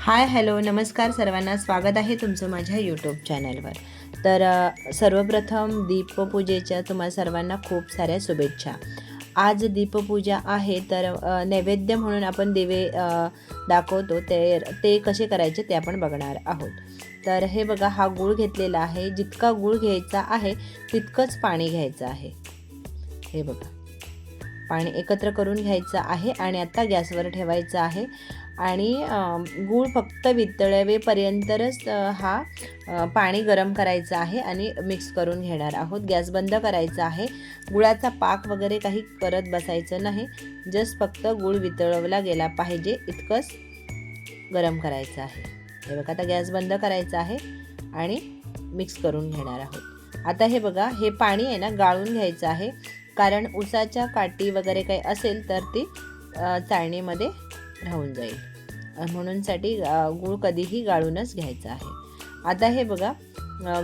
Hi hello नमस्कार सर्वांना, स्वागत आहे तुमचं माझ्या यूट्यूब चॅनलवर। तर सर्वप्रथम दीपपूजेच्या तुम्हा सर्वांना खूप साऱ्या शुभेच्छा। आज दीपपूजा आहे, तर नैवेद्य म्हणून आपण दिवे दाखवतो, ते कसे करायचे ते आपण बघणार आहोत। तर हे बघा, हा गूळ घेतलेला आहे। जितका गूळ घ्यायचा आहे तितकंच पाणी घ्यायचं आहे। हे बघा, पाणी एकत्र करून घ्यायचं आहे आणि आता गॅसवर ठेवायचं आहे आणि गूळ फक्त वितळवेपर्यंतच पाणी गरम करायचं आहे आणि मिक्स करून घेणार आहोत। गॅस बंद करायचा आहे। गुळाचा पाक वगैरे काही करत बसायचं नाही, जस्ट फक्त गूळ वितळवला गेला पाहिजे इतकंच गरम करायचं आहे। हे बघा, आता गॅस बंद करायचा आहे आणि मिक्स करून घेणार आहोत। आता हे बघा, हे पाणी आहे ना गाळून घ्यायचं आहे, कारण उसाच्या काठी वगैरे काही असेल तर ती चाळणीमध्ये राहून जाईल, म्हणूनसाठी गूळ कधीही गाळूनच घ्यायचा आहे। आता हे बघा,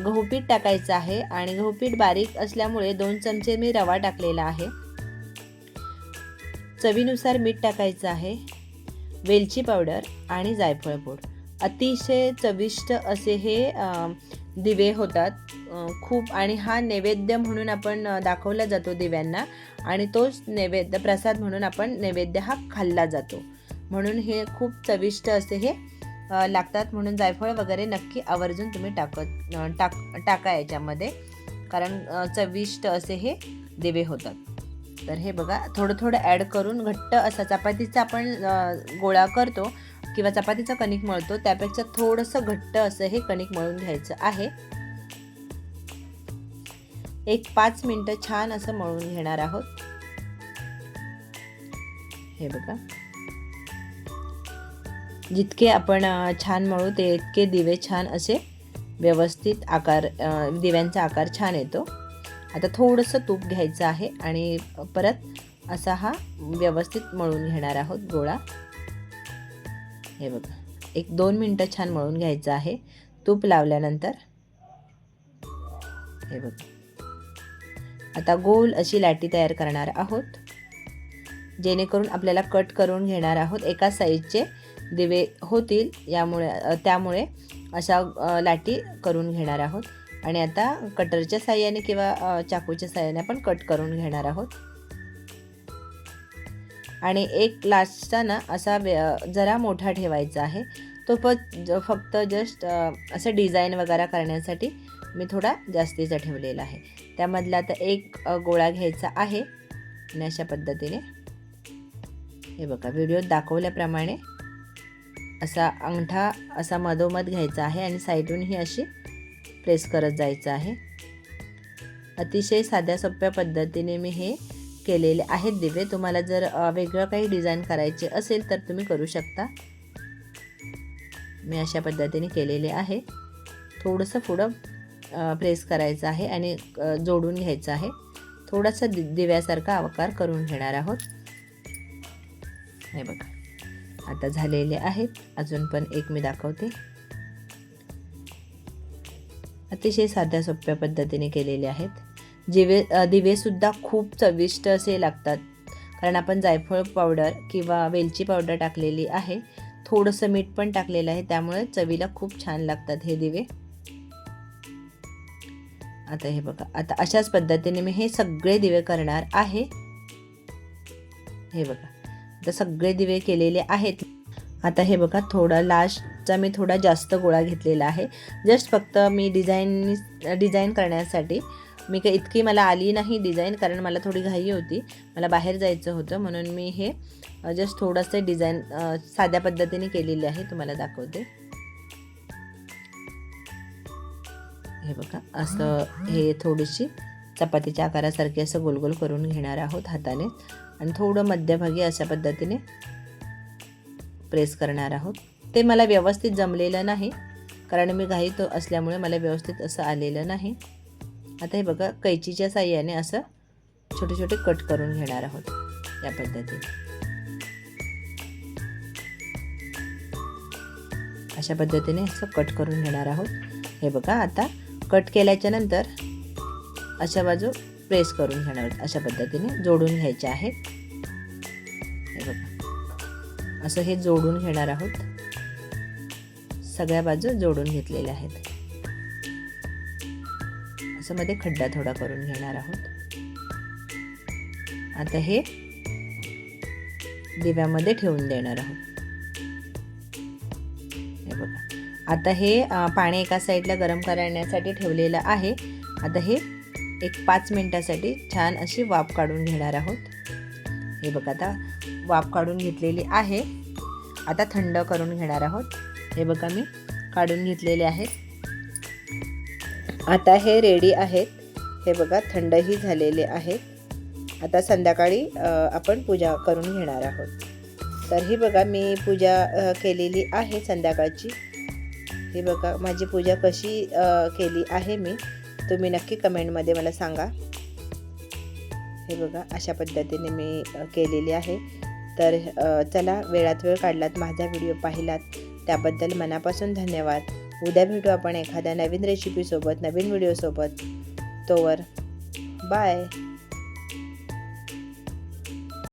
गहूपीठ टाकायचं आहे आणि गहूपीठ बारीक असल्यामुळे 2 चमचे मी रवा टाकलेला आहे। चवीनुसार मीठ टाकायचं आहे, वेलची पावडर आणि जायफळ पूड। अतिशय चविष्ट असे हे दिवे होतात खूप, आणि हा नैवेद्य म्हणून आपण दाखवला जातो दिव्यांना, आणि तोच नैवेद्य प्रसाद म्हणून आपण नैवेद्य हा खाल्ला जातो, म्हणून हे खूप चविष्ट असे हे लागतात। म्हणून जायफळ वगैरे नक्की आवर्जून तुम्ही टाका याच्यामध्ये, कारण चविष्ट असे हे दिवे होतात। तर हे बघा, थोडं थोडं ॲड करून घट्ट असा चपातीचा आपण गोळा करतो किंवा चपातीचं कणिक मळतो, त्यापेक्षा थोडंसं घट्ट असं हे कणिक मळून घ्यायचं आहे। एक 5 मिनिटं छान असं मळून घेणार आहोत। हे बघा, जितके आपण छान मळू तितके दिवे छान असे व्यवस्थित दिव्यांचा आकार छान येतो। आता थोडंसं तूप घ्यायचं आहे आणि परत असा हा व्यवस्थित मळून घेणार आहोत गोळा। हे बघा, 1-2 मिनिटं छान मळून घ्यायचं आहे तूप लावल्यानंतर। हे बघा, आता गोल अशी लाटी तयार करणार आहोत, जेणेकरून आपल्याला कट करून घेणार आहोत। एका साईजचे दिवे होतील त्यामुळे अशा लाटी करून घेणार आहोत, आणि आता कटरच्या साहाय्याने किंवा चाकूच्या साहाय्याने आपण कट करून घेणार आहोत। आणि एक लास्टचा ना असा जरा मोठा ठेवायचा आहे, तो फक्त जस्ट असं डिझाईन वगैरे करण्यासाठी मी थोडा जास्तीचा ठेवलेला आहे। त्यामधला आता एक गोळा घ्यायचा आहे आणि अशा पद्धतीने हे बघा, व्हिडिओत दाखवल्याप्रमाणे असा अंगठा असा मधोमध घ्यायचा आहे आणि साईडूनही अशी प्रेस करत जायचं आहे। अतिशय साध्या सोप्या पद्धतीने मी हे केलेले आहेत दिवे। तुम्हाला जर वेगळं काही डिझाईन करायचे असेल तर तुम्ही करू शकता। मी अशा पद्धतीने केलेले आहे। थोडंसं पुढं प्रेस करायचं आहे आणि जोडून घ्यायचं आहे। थोडासा दिव्यासारखा आकार करून घेणार आहोत। हे बघा, आता झालेले आहेत। अजून पण एक मी दाखवते। अतिशय साध्या सोप्या पद्धतीने केलेले आहेत। दिवे सुद्धा खूप चविष्ट असे लागतात, कारण आपण जायफळ पावडर किंवा वेलची पावडर टाकलेली आहे, थोडंसं मीठ पण टाकलेलं आहे, त्यामुळे चवीला खूप छान लागतात हे दिवे। आता हे बघा, आता अशाच पद्धतीने मी हे सगळे दिवे करणार आहे। हे बघा, आता सगळे दिवे केलेले आहेत। आता हे बघा, थोडा लास्टचा मी थोडा जास्त गोळा घेतलेला आहे, जस्ट फक्त मी डिझाईन करण्यासाठी। मी काही इतकी मला आली नाही डिझाईन, कारण मला थोडी घाई होती, मला बाहेर जायचं होतं, म्हणून मी हे जस्ट थोडंसं डिझाईन साध्या पद्धतीने केलेली आहे, तुम्हाला दाखवते। हे बघा, असं हे थोडीशी चपातीच्या आकारासारखी असं गोलगोल करून घेणार आहोत हाताने, आणि थोडं मध्यभागी अशा पद्धतीने प्रेस करणार आहोत। ते मला व्यवस्थित जमलेलं नाही, कारण मी घाईत असल्यामुळे मला व्यवस्थित असं आलेलं नाही। आता हे बघा, कैचीच्या साहाय्याने असं छोटे छोटे कट करून घेणार आहोत या पद्धतीने। अशा पद्धतीने असं कट करून घेणार आहोत। हे बघा, आता कट केल्याच्या नंतर अशा बाजू प्रेस करून घेणार आहोत, अशा पद्धतीने जोडून घ्यायचे आहेत। हे बघा, असं हे जोडून घेणार आहोत। सगळ्या बाजू जोडून घेतलेल्या आहेत. असं मध्ये खड्डा थोडा करून घेणार आहोत. आता हे दिव्यामध्ये ठेवून देणार आहोत. हे बघा, आता हे पाणी एका साईडला गरम करण्यासाठी ठेवलेलं आहे. आता हे एक 5 मिनिटासाठी छान अशी वाफ काढून घेणार आहोत. हे बघा, आता वाफ काढून घेतलेली आहे. आता थंड करून घेणार आहोत. हे बघा, मी काढून घेतलेले आहेत. आता हे रेडी आहेत. हे बघा, थंडही झालेले आहेत. आता संध्याकाळी आपण पूजा करून घेणार आहोत. तर ही बघा, मी पूजा केलेली आहे संध्याकाळची. हे बघा, माझी पूजा कशी केली आहे मी, तुम्ही नक्की कमेंटमध्ये मला सांगा. हे बघा, अशा पद्धतीने मी केलेली आहे. तर चला, वेळात वेळ काढलात, माझा व्हिडिओ पाहिलात त्याबद्दल मनापासून धन्यवाद. उद्या भेटू आपण एखाद्या नवीन रेसिपीसोबत, नवीन व्हिडिओसोबत. तोवर बाय.